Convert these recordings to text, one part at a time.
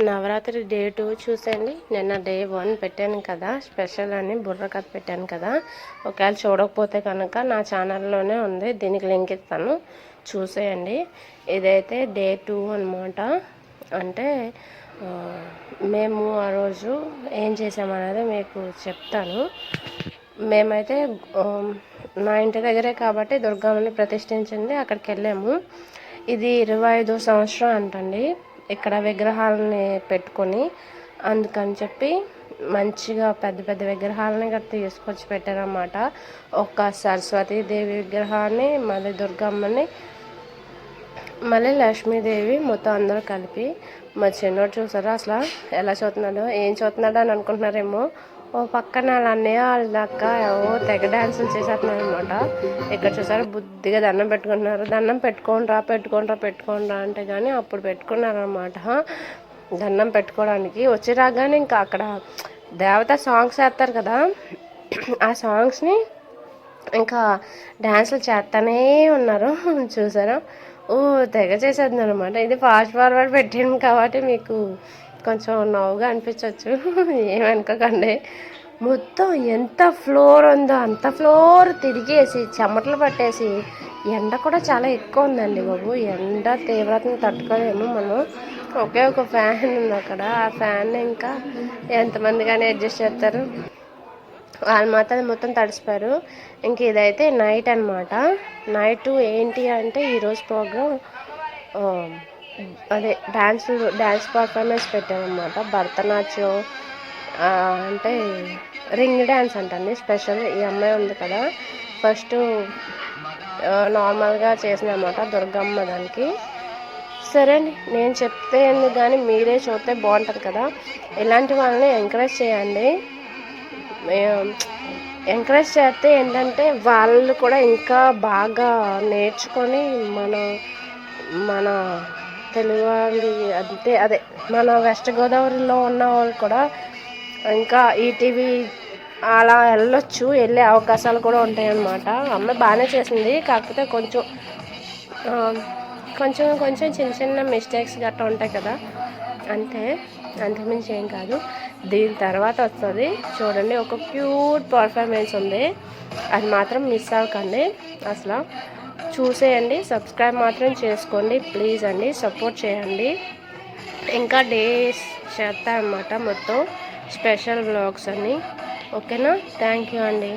Navratri day 2 చూసేయండి. నిన్న day 1 పెట్టాను కదా, స్పెషల్ అని బుర్ర కథ పెట్టాను కదా. ఒకవేళ చూడకపోతే కనుక నా ఛానల్లోనే ఉంది, దీనికి లింక్ ఇస్తాను, చూసేయండి. ఇదైతే డే 2 అనమాట. అంటే మేము ఆ రోజు ఏం చేసామనేది మీకు చెప్తాను. మేమైతే మా ఇంటి దగ్గరే కాబట్టి దుర్గమ్మని ప్రతిష్ఠించింది, అక్కడికి వెళ్ళాము. ఇది 25వ సంవత్సరం అంటండి ఇక్కడ విగ్రహాలని పెట్టుకొని. అందుకని చెప్పి మంచిగా పెద్ద పెద్ద విగ్రహాలని గట్రా తీసుకొచ్చి పెట్టారన్నమాట. ఒక సరస్వతీదేవి విగ్రహాన్ని, మళ్ళీ దుర్గమ్మని, మళ్ళీ లక్ష్మీదేవి, మొత్తం అందరూ కలిపి. మా చిన్నోడు చూసారా అసలు ఎలా చూస్తున్నాడో, ఏం చూస్తున్నాడో అని అనుకుంటున్నారేమో. ఓ పక్కన వాళ్ళ అన్నయ్య వాళ్ళ అక్క ఏవో తెగ డ్యాన్సులు చేసేస్తున్నారు అనమాట. ఇక్కడ చూసారా బుద్ధిగా దండం పెట్టుకుంటున్నారు. దండం పెట్టుకోండ్రా అంటే కానీ అప్పుడు పెట్టుకున్నారనమాట దండం పెట్టుకోవడానికి. వచ్చి రాగానే ఇంకా అక్కడ దేవత సాంగ్స్ వేస్తారు కదా, ఆ సాంగ్స్ని ఇంకా డ్యాన్సులు చేస్తూనే ఉన్నారు. చూసారా, ఓ తెగ చేసేది అనమాట. ఇది ఫాస్ట్ ఫార్వర్డ్ పెట్టాను కాబట్టి మీకు కొంచెం నవ్వుగా అనిపించవచ్చు, ఏమనుకోకండి. మొత్తం ఎంత ఫ్లోర్ ఉందో అంత ఫ్లోర్ తిరిగేసి చెమటలు పట్టేసి, ఎండ కూడా చాలా ఎక్కువ ఉందండి బాబు. ఎండ తీవ్రతను తట్టుకోలేము మనం. ఒకే ఒక ఫ్యాన్ ఉంది అక్కడ, ఆ ఫ్యాన్ ఇంకా ఎంతమంది కానీ అడ్జస్ట్ చేస్తారు, వాళ్ళు మాత్రం మొత్తం తడిసిపోయారు. ఇంక ఇదైతే నైట్ అనమాట. నైట్ ఏంటి అంటే ఈరోజు ప్రోగ్రాం అదే డ్యాన్స్ పర్ఫార్మెన్స్ పెట్టామన్నమాట. భరతనాట్యం అంటే రింగ్ డ్యాన్స్ అంటండి స్పెషల్. ఈ అమ్మాయి ఉంది కదా, ఫస్ట్ నార్మల్గా చేసిందన్నమాట దుర్గమ్మ దానికి. సరే నేను చెప్తే ఎందుకు కానీ మీరే చూస్తే బాగుంటుంది కదా. ఇలాంటి వాళ్ళని ఎంకరేజ్ చేయండి. ఎంకరేజ్ చేస్తే ఏంటంటే వాళ్ళు కూడా ఇంకా బాగా నేర్చుకొని మన తెలుగు వాళ్ళు అదే మన వెస్ట్ గోదావరిలో ఉన్న వాళ్ళు కూడా ఇంకా ఈటీవీ అలా వెళ్ళొచ్చు, వెళ్ళే అవకాశాలు కూడా ఉంటాయన్నమాట. అమ్మాయి బాగానే చేసింది, కాకపోతే కొంచెం చిన్న చిన్న మిస్టేక్స్ గట్రా ఉంటాయి కదా, అంతకుమించి ఏం కాదు. దీని తర్వాత వస్తుంది చూడండి, ఒక క్యూట్ పర్ఫార్మెన్స్ ఉంది, అది మాత్రం మిస్ అవ్వకండి. అసలు చూసేయండి, సబ్స్క్రైబ్ మాత్రం చేసుకోండి ప్లీజ్ అండి, సపోర్ట్ చేయండి. ఇంకా డేస్ చేస్తా అన్నమాట మొత్తం స్పెషల్ వ్లాగ్స్ అన్నీ. ఓకేనా, థ్యాంక్ యూ అండి.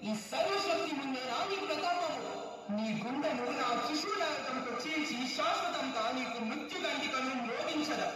ఈ సర్వశక్తి ముందే నీ ప్రతాపము, నీ గుండెను నా త్రిశూలాయుధంతో చీల్చి శాశ్వతంగా నీకు మృత్యుదండికను మ్రోగించదా.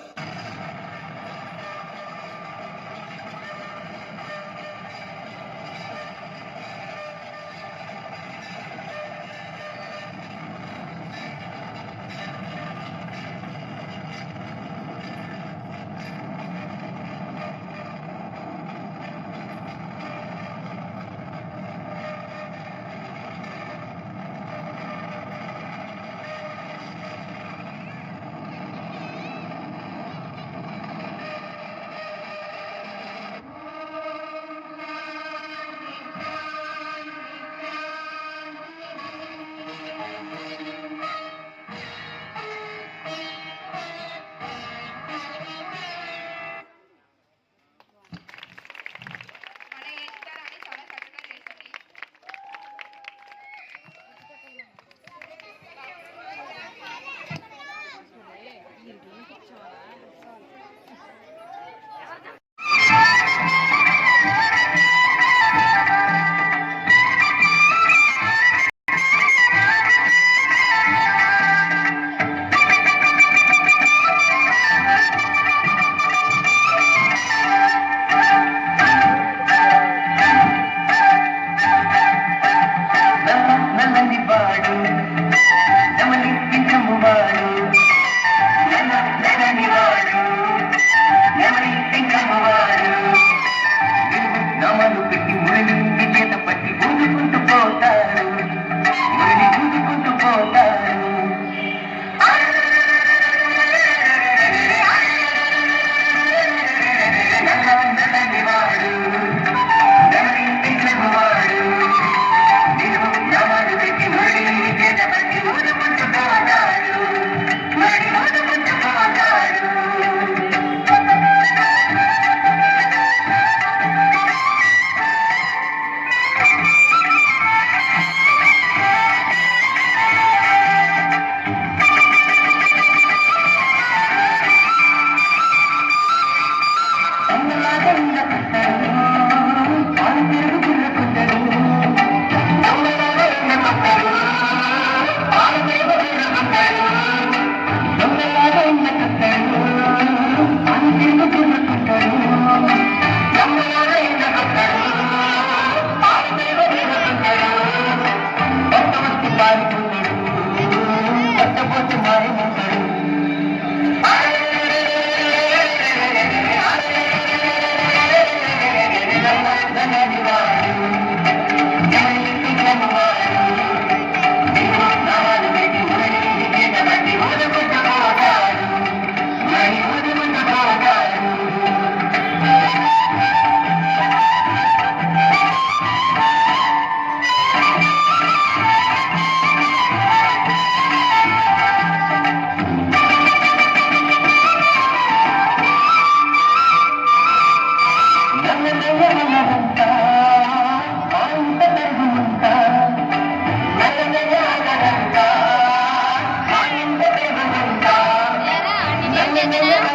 Never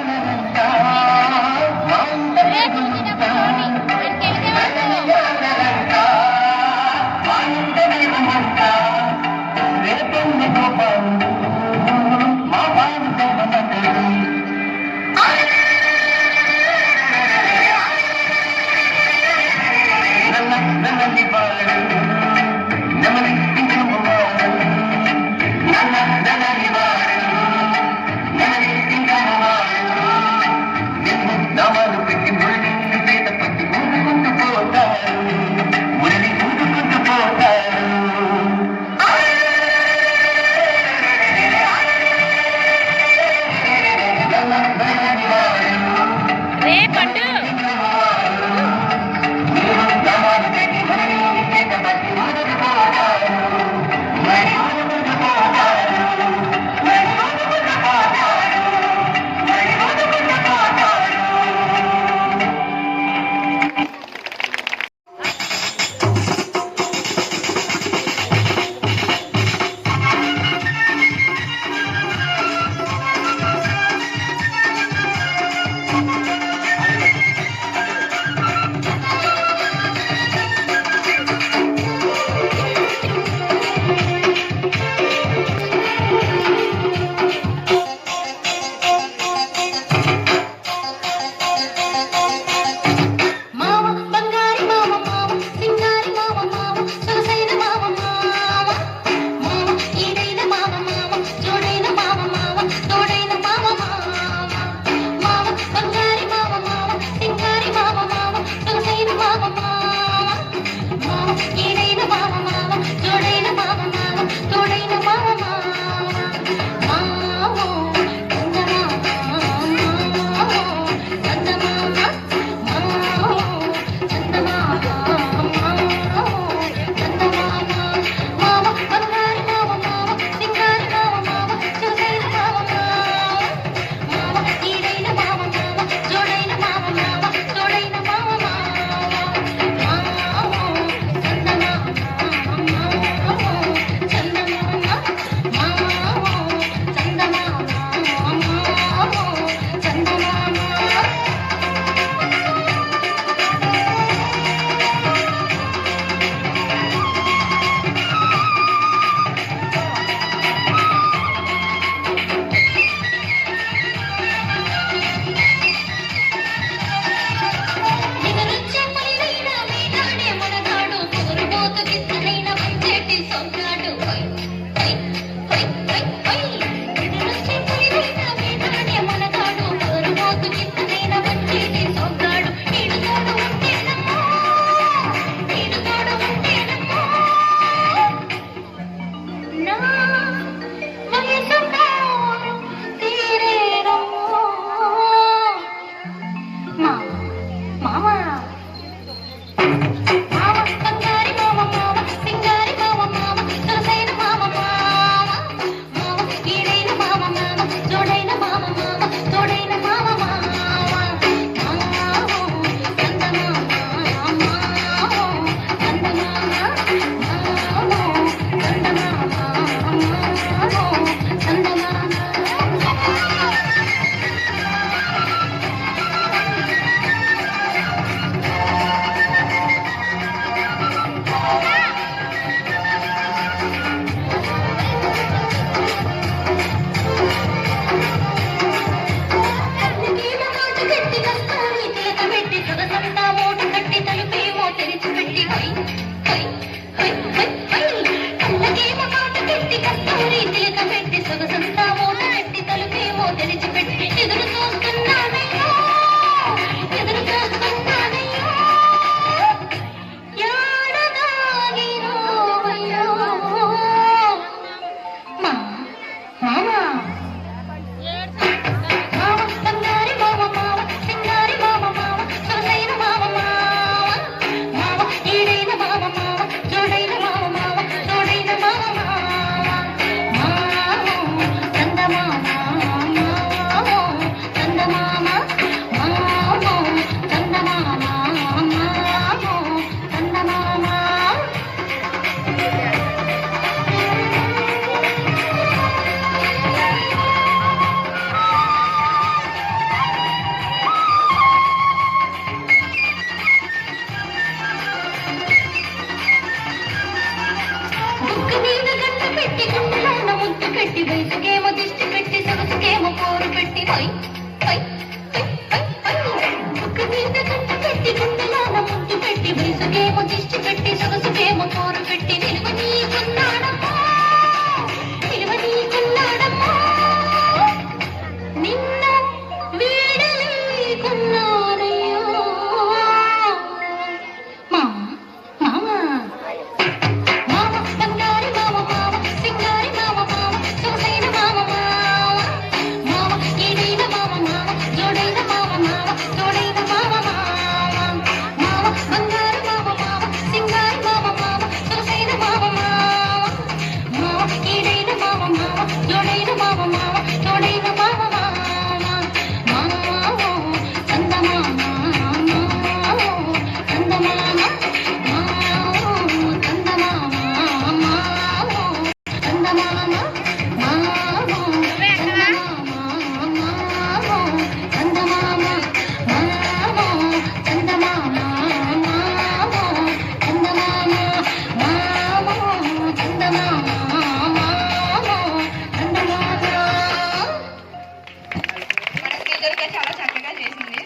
చాలా చక్కగా చేసింది.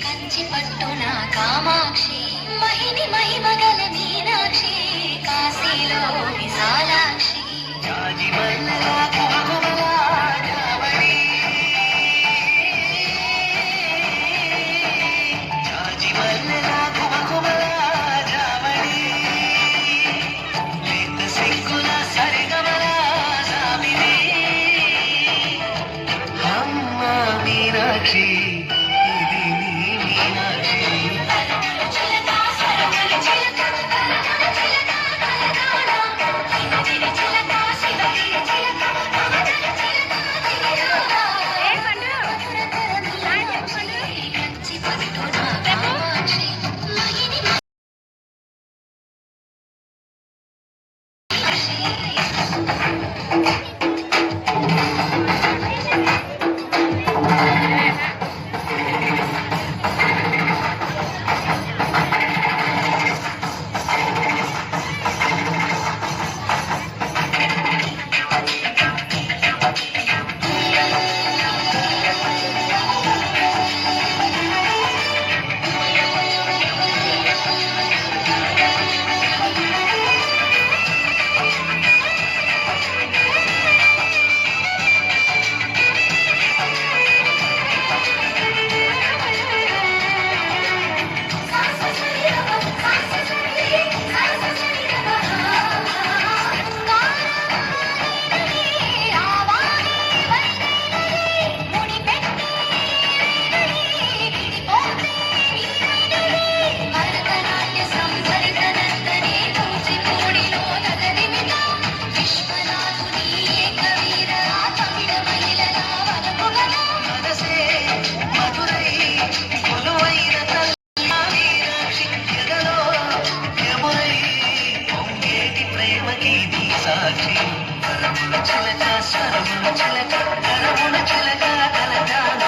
కంచి పట్టున కామాక్షి మహిని మహిమగల మీనాక్షి కాశీలో విశాలాక్షి మీనాక్షి సాక్షి పరముల చిలక స్వరముల చిలక కరముల చిలక కలజాన